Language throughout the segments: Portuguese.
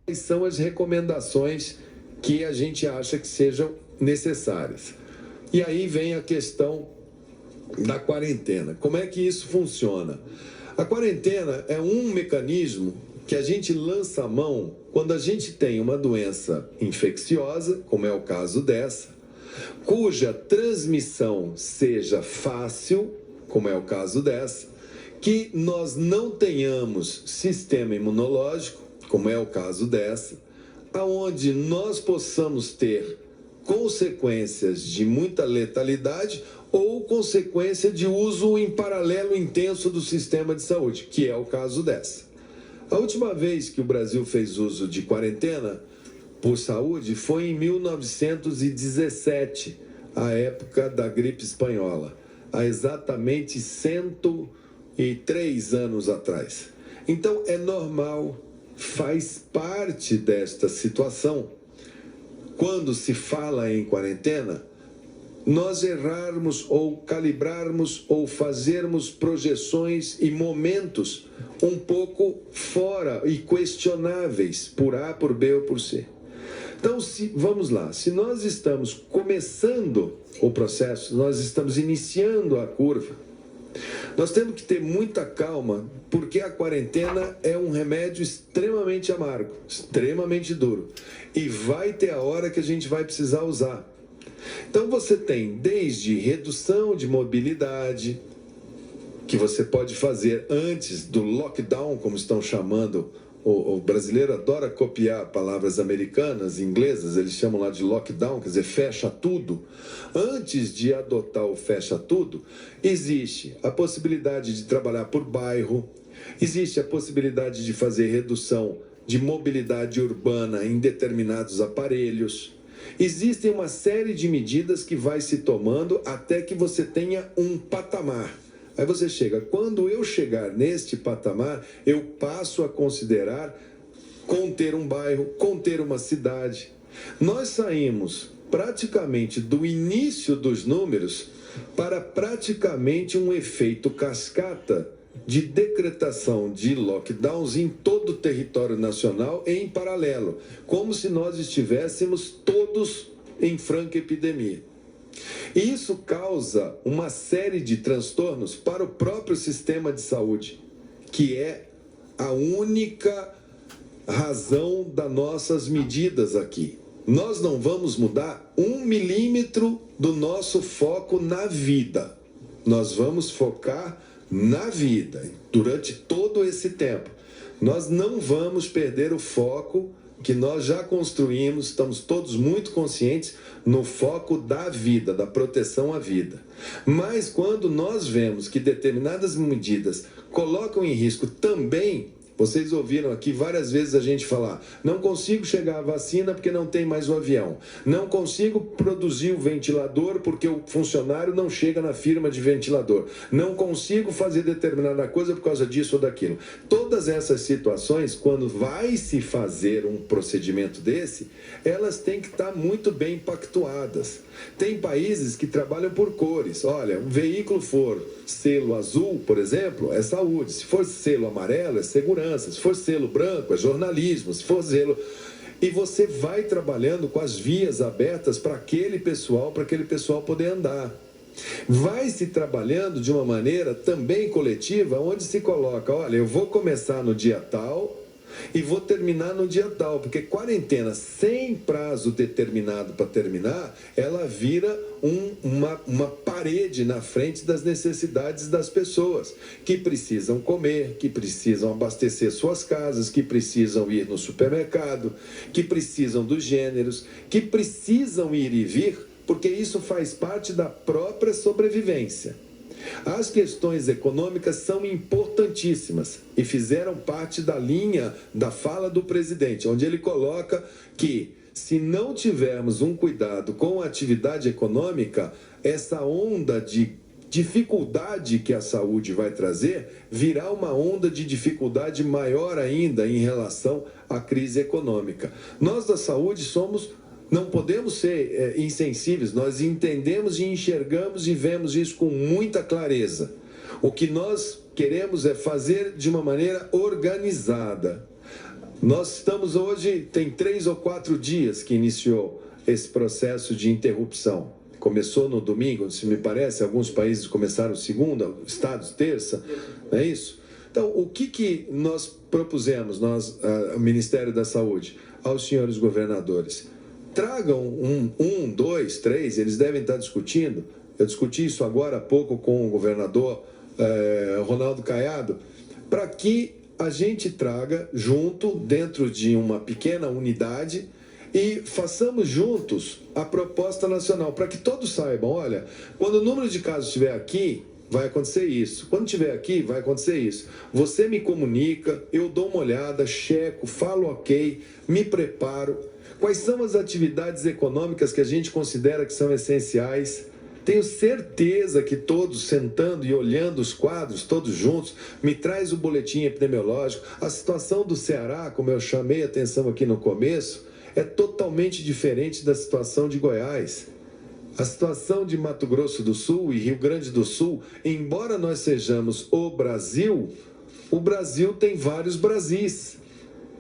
quais são as recomendações que a gente acha que sejam necessárias. E aí vem a questão da quarentena. Como é que isso funciona? A quarentena é um mecanismo que a gente lança a mão quando a gente tem uma doença infecciosa, como é o caso dessa, cuja transmissão seja fácil, como é o caso dessa, que nós não tenhamos sistema imunológico, como é o caso dessa, aonde nós possamos ter consequências de muita letalidade ou consequência de uso em paralelo intenso do sistema de saúde, que é o caso dessa. A última vez que o Brasil fez uso de quarentena por saúde foi em 1917, a época da gripe espanhola, há exatamente 103 anos atrás. Então é normal, faz parte desta situação, quando se fala em quarentena, nós errarmos ou calibrarmos ou fazermos projeções e momentos um pouco fora e questionáveis por A, por B ou por C. Então, vamos lá, se nós estamos começando o processo, nós estamos iniciando a curva, nós temos que ter muita calma, porque a quarentena é um remédio extremamente amargo, extremamente duro, e vai ter a hora que a gente vai precisar usar. Então você tem desde redução de mobilidade, que você pode fazer antes do lockdown, como estão chamando, o brasileiro adora copiar palavras americanas, inglesas, eles chamam lá de lockdown, quer dizer, fecha tudo. Antes de adotar o fecha tudo, existe a possibilidade de trabalhar por bairro, existe a possibilidade de fazer redução de mobilidade urbana em determinados aparelhos. Existem uma série de medidas que vai se tomando até que você tenha um patamar. Aí você chega, quando eu chegar neste patamar, eu passo a considerar conter um bairro, conter uma cidade. Nós saímos praticamente do início dos números para praticamente um efeito cascata de decretação de lockdowns em todo o território nacional em paralelo, como se nós estivéssemos todos em franca epidemia. E isso causa uma série de transtornos para o próprio sistema de saúde, que é a única razão das nossas medidas aqui. Nós não vamos mudar 1 milímetro do nosso foco na vida. Nós vamos focar na vida durante todo esse tempo. Nós não vamos perder o foco que nós já construímos, estamos todos muito conscientes no foco da vida, da proteção à vida. Mas quando nós vemos que determinadas medidas colocam em risco também, vocês ouviram aqui várias vezes a gente falar, não consigo chegar à vacina porque não tem mais o avião, não consigo produzir o ventilador porque o funcionário não chega na firma de ventilador, não consigo fazer determinada coisa por causa disso ou daquilo. Todas essas situações, quando vai se fazer um procedimento desse, elas têm que estar muito bem pactuadas. Tem países que trabalham por cores. Olha, um veículo for selo azul, por exemplo, é saúde. Se for selo amarelo, é segurança. Se for selo branco, é jornalismo. Se for selo... E você vai trabalhando com as vias abertas para aquele pessoal poder andar. Vai se trabalhando de uma maneira também coletiva, onde se coloca, olha, eu vou começar no dia tal e vou terminar no dia tal, porque quarentena sem prazo determinado para terminar, ela vira uma parede na frente das necessidades das pessoas, que precisam comer, que precisam abastecer suas casas, que precisam ir no supermercado, que precisam dos gêneros, que precisam ir e vir, porque isso faz parte da própria sobrevivência. As questões econômicas são importantíssimas e fizeram parte da linha da fala do presidente, onde ele coloca que se não tivermos um cuidado com a atividade econômica, essa onda de dificuldade que a saúde vai trazer virá uma onda de dificuldade maior ainda em relação à crise econômica. Nós da saúde não podemos ser insensíveis, nós entendemos e enxergamos e vemos isso com muita clareza. O que nós queremos é fazer de uma maneira organizada. Nós estamos hoje, tem 3 ou 4 dias que iniciou esse processo de interrupção. Começou no domingo, se me parece, alguns países começaram segunda, estados terça, não é isso? Então, o que nós propusemos, o Ministério da Saúde, aos senhores governadores? Tragam 1, 2, 3, eles devem estar discutindo. Eu discuti isso agora há pouco com o governador Ronaldo Caiado, para que a gente traga junto, dentro de uma pequena unidade, e façamos juntos a proposta nacional, para que todos saibam, olha, quando o número de casos estiver aqui, vai acontecer isso. Quando estiver aqui, vai acontecer isso. Você me comunica, eu dou uma olhada, checo, falo ok, me preparo. Quais são as atividades econômicas que a gente considera que são essenciais? Tenho certeza que todos, sentando e olhando os quadros, todos juntos, me traz o boletim epidemiológico. A situação do Ceará, como eu chamei a atenção aqui no começo, é totalmente diferente da situação de Goiás. A situação de Mato Grosso do Sul e Rio Grande do Sul, embora nós sejamos o Brasil tem vários Brasis.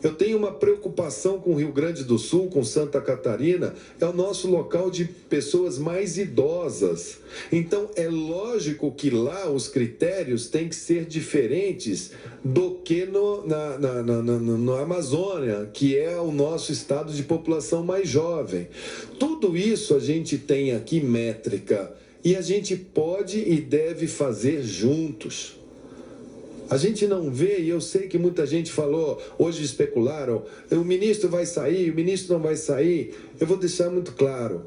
Eu tenho uma preocupação com o Rio Grande do Sul, com Santa Catarina, é o nosso local de pessoas mais idosas. Então, é lógico que lá os critérios têm que ser diferentes do que na Amazônia, que é o nosso estado de população mais jovem. Tudo isso a gente tem aqui métrica e a gente pode e deve fazer juntos. A gente não vê, e eu sei que muita gente falou, hoje especularam, o ministro vai sair, o ministro não vai sair. Eu vou deixar muito claro,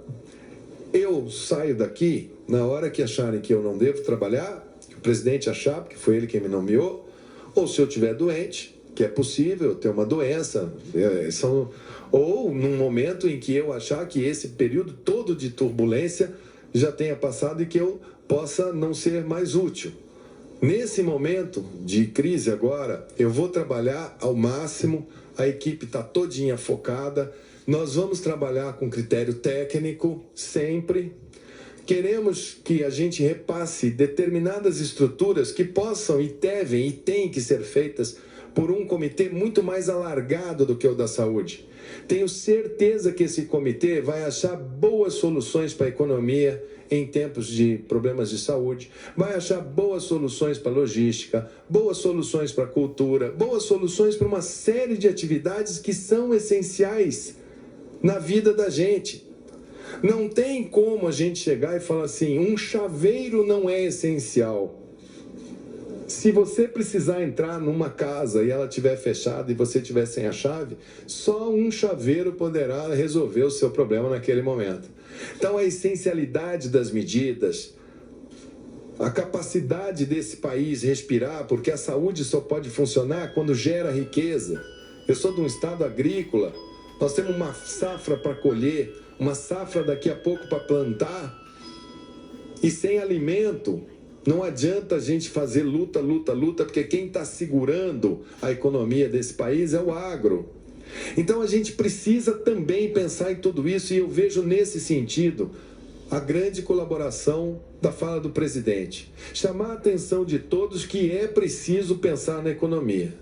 eu saio daqui na hora que acharem que eu não devo trabalhar, que o presidente achar, porque foi ele quem me nomeou, ou se eu estiver doente, que é possível ter uma doença, ou num momento em que eu achar que esse período todo de turbulência já tenha passado e que eu possa não ser mais útil. Nesse momento de crise agora, eu vou trabalhar ao máximo, a equipe está todinha focada, nós vamos trabalhar com critério técnico, sempre. Queremos que a gente repasse determinadas estruturas que possam e devem e têm que ser feitas por um comitê muito mais alargado do que o da saúde. Tenho certeza que esse comitê vai achar boas soluções para a economia em tempos de problemas de saúde, vai achar boas soluções para a logística, boas soluções para a cultura, boas soluções para uma série de atividades que são essenciais na vida da gente. Não tem como a gente chegar e falar assim, um chaveiro não é essencial. Se você precisar entrar numa casa e ela estiver fechada e você estiver sem a chave, só um chaveiro poderá resolver o seu problema naquele momento. Então, a essencialidade das medidas, a capacidade desse país respirar, porque a saúde só pode funcionar quando gera riqueza. Eu sou de um estado agrícola, nós temos uma safra para colher, uma safra daqui a pouco para plantar, e sem alimento, não adianta a gente fazer luta, porque quem está segurando a economia desse país é o agro. Então a gente precisa também pensar em tudo isso, e eu vejo nesse sentido a grande colaboração da fala do presidente. Chamar a atenção de todos que é preciso pensar na economia.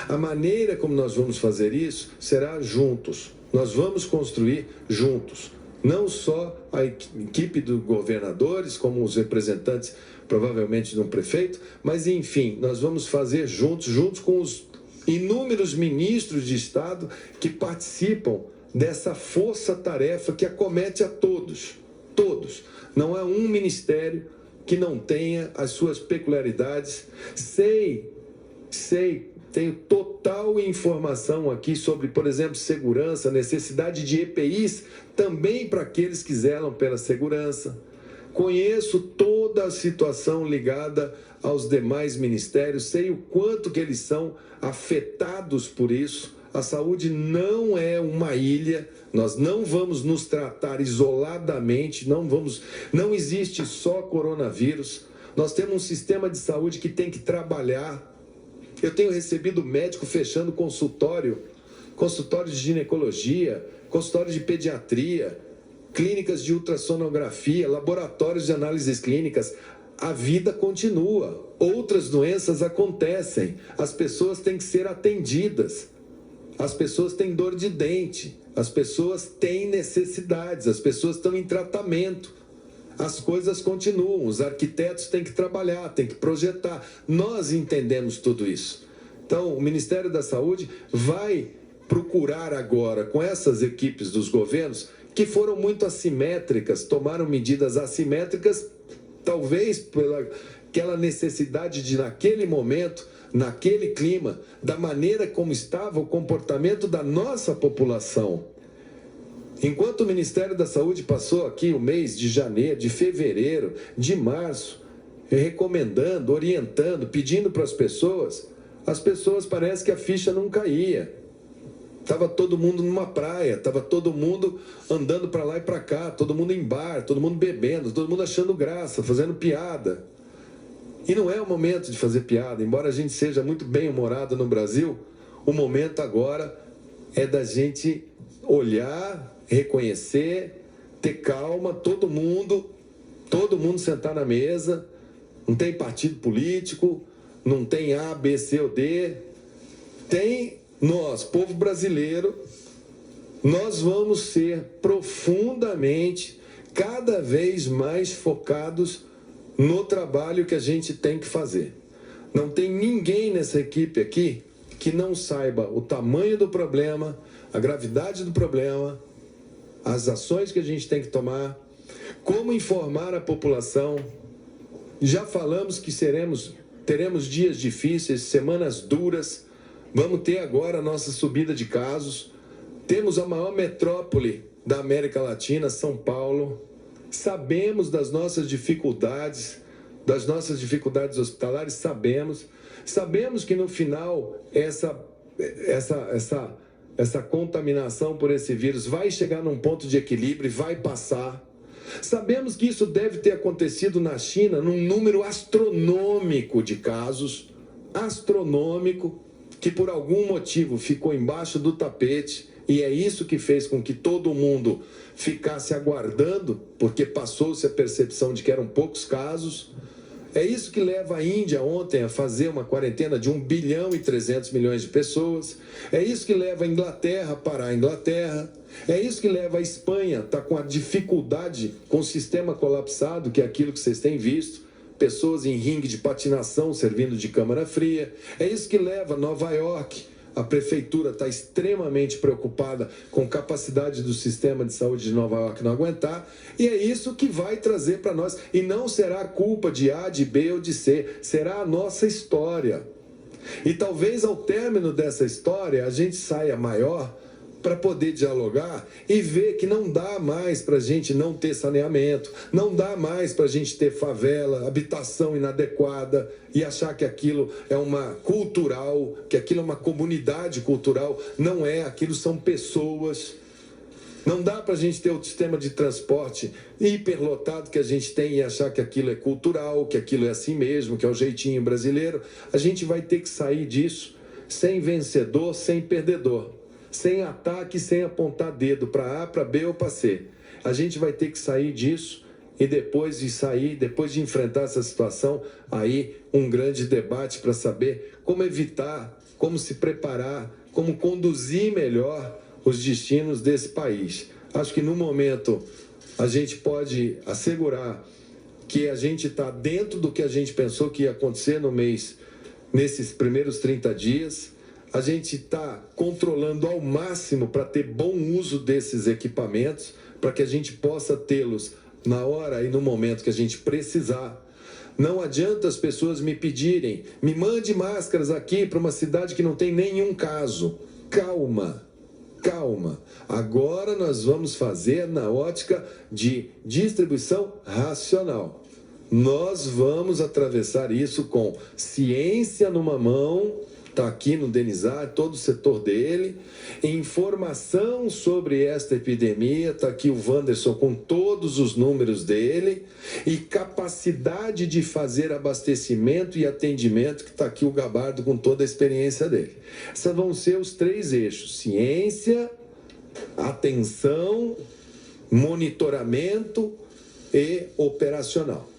A maneira como nós vamos fazer isso será juntos. Nós vamos construir juntos. Não só a equipe dos governadores, como os representantes, provavelmente, de um prefeito, mas, enfim, nós vamos fazer juntos com os inúmeros ministros de Estado que participam dessa força-tarefa que acomete a todos. Todos. Não há um ministério que não tenha as suas peculiaridades. Tenho total informação aqui sobre, por exemplo, segurança, necessidade de EPIs também para aqueles que zelam pela segurança. Conheço toda a situação ligada aos demais ministérios, sei o quanto que eles são afetados por isso. A saúde não é uma ilha, nós não vamos nos tratar isoladamente, não existe só coronavírus. Nós temos um sistema de saúde que tem que trabalhar. Eu tenho recebido médico fechando consultório de ginecologia, consultório de pediatria, clínicas de ultrassonografia, laboratórios de análises clínicas. A vida continua, outras doenças acontecem, as pessoas têm que ser atendidas. as pessoas têm dor de dente, as pessoas têm necessidades, as pessoas estão em tratamento. As coisas continuam, os arquitetos têm que trabalhar, têm que projetar. Nós entendemos tudo isso. Então, o Ministério da Saúde vai procurar agora, com essas equipes dos governos, que foram muito assimétricas, tomaram medidas assimétricas, talvez pela aquela necessidade de, naquele momento, naquele clima, da maneira como estava o comportamento da nossa população. Enquanto o Ministério da Saúde passou aqui o mês de janeiro, de fevereiro, de março, recomendando, orientando, pedindo para as pessoas parece que a ficha não caía. Estava todo mundo numa praia, estava todo mundo andando para lá e para cá, todo mundo em bar, todo mundo bebendo, todo mundo achando graça, fazendo piada. E não é o momento de fazer piada, embora a gente seja muito bem-humorado no Brasil, o momento agora é da gente olhar, reconhecer, ter calma, todo mundo sentar na mesa, não tem partido político, não tem A, B, C ou D, tem nós, povo brasileiro, nós vamos ser profundamente, cada vez mais focados no trabalho que a gente tem que fazer. Não tem ninguém nessa equipe aqui que não saiba o tamanho do problema, a gravidade do problema, as ações que a gente tem que tomar, como informar a população. Já falamos que teremos dias difíceis, semanas duras, vamos ter agora a nossa subida de casos, temos a maior metrópole da América Latina, São Paulo, sabemos das nossas dificuldades hospitalares, sabemos que no final essa contaminação por esse vírus vai chegar num ponto de equilíbrio e vai passar. Sabemos que isso deve ter acontecido na China num número astronômico de casos, astronômico, que por algum motivo ficou embaixo do tapete, e é isso que fez com que todo mundo ficasse aguardando, porque passou-se a percepção de que eram poucos casos. É isso que leva a Índia ontem a fazer uma quarentena de 1 bilhão e 300 milhões de pessoas. É isso que leva a Inglaterra a parar a Inglaterra. É isso que leva a Espanha a estar com a dificuldade, com o sistema colapsado, que é aquilo que vocês têm visto. Pessoas em ringue de patinação servindo de câmara fria. É isso que leva Nova York. A prefeitura está extremamente preocupada com a capacidade do sistema de saúde de Nova York não aguentar, e é isso que vai trazer para nós, e não será culpa de A, de B ou de C, será a nossa história. E talvez ao término dessa história a gente saia maior para poder dialogar e ver que não dá mais para a gente não ter saneamento, não dá mais para a gente ter favela, habitação inadequada e achar que aquilo é uma cultural, que aquilo é uma comunidade cultural. Não é, aquilo são pessoas. Não dá para a gente ter o sistema de transporte hiperlotado que a gente tem e achar que aquilo é cultural, que aquilo é assim mesmo, que é o jeitinho brasileiro. A gente vai ter que sair disso sem vencedor, sem perdedor. Sem ataque, sem apontar dedo para A, para B ou para C. A gente vai ter que sair disso e depois de enfrentar essa situação, aí um grande debate para saber como evitar, como se preparar, como conduzir melhor os destinos desse país. Acho que no momento a gente pode assegurar que a gente está dentro do que a gente pensou que ia acontecer nesses primeiros 30 dias. A gente está controlando ao máximo para ter bom uso desses equipamentos, para que a gente possa tê-los na hora e no momento que a gente precisar. Não adianta as pessoas me pedirem, me mande máscaras aqui para uma cidade que não tem nenhum caso. Calma, calma. Agora nós vamos fazer na ótica de distribuição racional. Nós vamos atravessar isso com ciência numa mão. Está aqui no Denizar, todo o setor dele, informação sobre esta epidemia, está aqui o Wanderson com todos os números dele, e capacidade de fazer abastecimento e atendimento, que está aqui o Gabardo com toda a experiência dele. Esses vão ser os 3 eixos: ciência, atenção, monitoramento e operacional.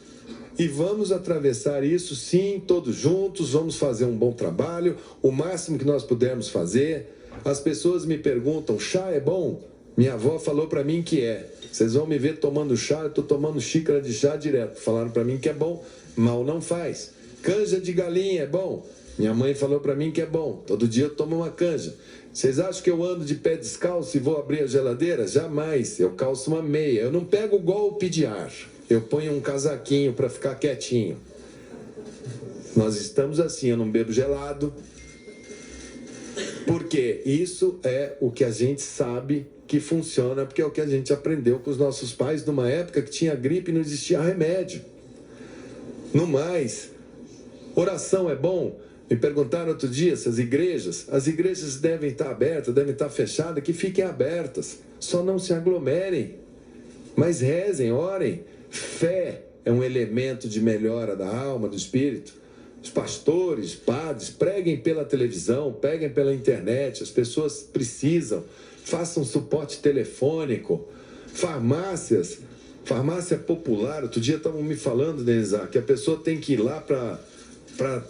E vamos atravessar isso, sim, todos juntos, vamos fazer um bom trabalho, o máximo que nós pudermos fazer. As pessoas me perguntam, chá é bom? Minha avó falou para mim que é. Vocês vão me ver tomando chá, eu estou tomando xícara de chá direto. Falaram para mim que é bom, mal não faz. Canja de galinha é bom? Minha mãe falou para mim que é bom. Todo dia eu tomo uma canja. Vocês acham que eu ando de pé descalço e vou abrir a geladeira? Jamais. Eu calço uma meia. Eu não pego golpe de ar. Eu ponho um casaquinho para ficar quietinho. Nós estamos assim, eu não bebo gelado. Porque isso é o que a gente sabe que funciona, porque é o que a gente aprendeu com os nossos pais numa época que tinha gripe e não existia remédio. No mais, oração é bom? Me perguntaram outro dia se as igrejas devem estar abertas, devem estar fechadas, que fiquem abertas. Só não se aglomerem, mas rezem, orem. Fé é um elemento de melhora da alma, do espírito. Os pastores, padres, preguem pela televisão, preguem pela internet, as pessoas precisam. Façam suporte telefônico. Farmácia popular. Outro dia estavam me falando, Denizar, que a pessoa tem que ir lá para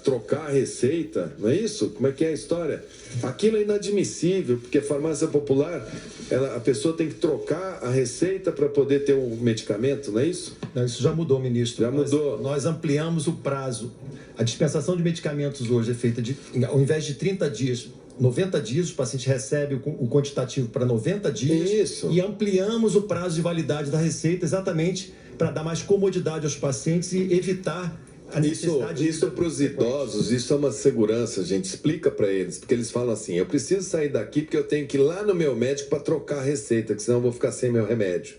trocar a receita, não é isso? Como é que é a história? Aquilo é inadmissível, porque farmácia popular, a pessoa tem que trocar a receita para poder ter um medicamento, não é isso? Não, isso já mudou, ministro. Já mudou. Nós ampliamos o prazo. A dispensação de medicamentos hoje é feita ao invés de 30 dias, 90 dias, o paciente recebe o quantitativo para 90 dias. Isso. E ampliamos o prazo de validade da receita exatamente para dar mais comodidade aos pacientes e evitar a necessidade Isso para os idosos, isso é uma segurança, a gente explica para eles, porque eles falam assim, eu preciso sair daqui porque eu tenho que ir lá no meu médico para trocar a receita, que senão eu vou ficar sem meu remédio.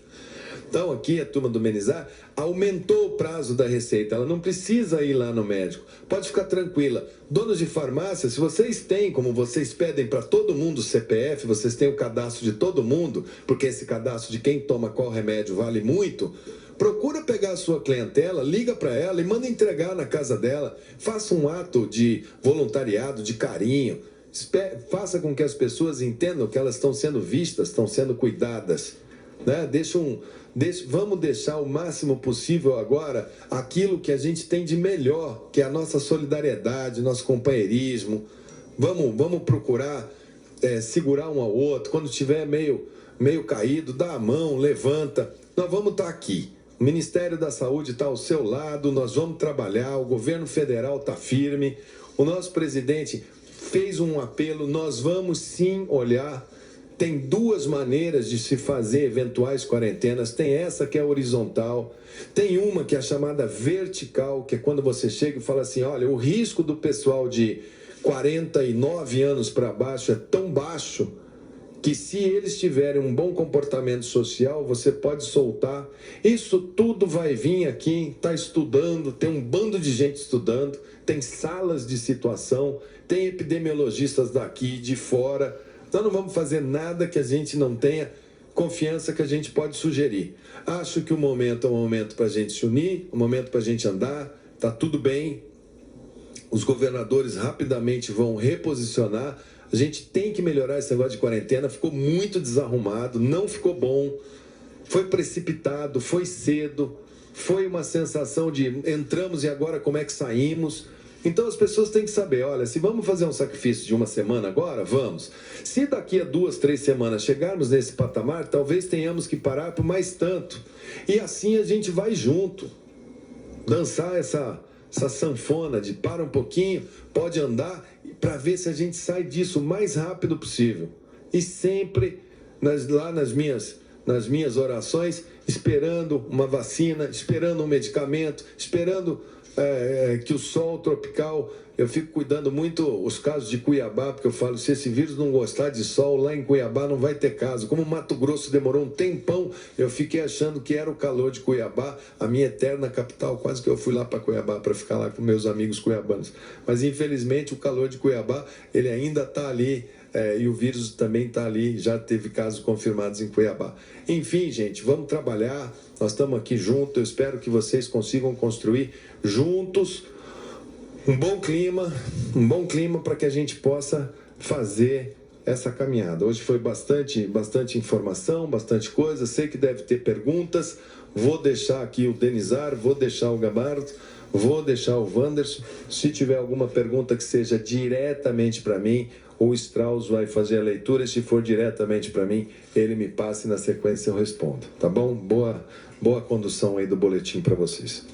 Então aqui a turma do Menizar aumentou o prazo da receita, ela não precisa ir lá no médico, pode ficar tranquila. Donos de farmácia, se vocês têm, como vocês pedem para todo mundo o CPF, vocês têm o cadastro de todo mundo, porque esse cadastro de quem toma qual remédio vale muito, procura pegar a sua clientela, liga para ela e manda entregar na casa dela. Faça um ato de voluntariado, de carinho. Faça com que as pessoas entendam que elas estão sendo vistas, estão sendo cuidadas. Né? Vamos deixar o máximo possível agora aquilo que a gente tem de melhor, que é a nossa solidariedade, nosso companheirismo. Vamos procurar segurar um ao outro. Quando estiver meio caído, dá a mão, levanta. Nós vamos estar aqui. O Ministério da Saúde está ao seu lado, nós vamos trabalhar, o governo federal está firme, o nosso presidente fez um apelo, nós vamos sim olhar. Tem duas maneiras de se fazer eventuais quarentenas, tem essa que é horizontal, tem uma que é a chamada vertical, que é quando você chega e fala assim, olha, o risco do pessoal de 49 anos para baixo é tão baixo que se eles tiverem um bom comportamento social, você pode soltar. Isso tudo vai vir aqui, está estudando, tem um bando de gente estudando, tem salas de situação, tem epidemiologistas daqui, de fora. Nós não vamos fazer nada que a gente não tenha confiança que a gente pode sugerir. Acho que o momento é um momento para a gente se unir, um momento para a gente andar, está tudo bem. Os governadores rapidamente vão reposicionar. A gente tem que melhorar esse negócio de quarentena, ficou muito desarrumado, não ficou bom, foi precipitado, foi cedo, foi uma sensação de entramos e agora como é que saímos. Então as pessoas têm que saber, olha, se vamos fazer um sacrifício de uma semana agora, vamos. Se daqui a 2, 3 semanas chegarmos nesse patamar, talvez tenhamos que parar por mais tanto. E assim a gente vai junto, dançar essa sanfona de para um pouquinho, pode andar, para ver se a gente sai disso o mais rápido possível. E sempre lá nas minhas orações, esperando uma vacina, esperando um medicamento, esperando que o sol tropical, eu fico cuidando muito os casos de Cuiabá, porque eu falo, se esse vírus não gostar de sol, lá em Cuiabá não vai ter caso. Como o Mato Grosso demorou um tempão, eu fiquei achando que era o calor de Cuiabá, a minha eterna capital, quase que eu fui lá para Cuiabá para ficar lá com meus amigos cuiabanos. Mas infelizmente o calor de Cuiabá, ele ainda está ali, e o vírus também está ali, já teve casos confirmados em Cuiabá. Enfim, gente, vamos trabalhar, nós estamos aqui juntos, eu espero que vocês consigam construir juntos um bom clima para que a gente possa fazer essa caminhada. Hoje foi bastante informação, bastante coisa, sei que deve ter perguntas, vou deixar aqui o Denizar, vou deixar o Gabardo, vou deixar o Wanderson, se tiver alguma pergunta que seja diretamente para mim, o Strauss vai fazer a leitura, e se for diretamente para mim, ele me passa e na sequência eu respondo, tá bom? Boa condução aí do boletim para vocês.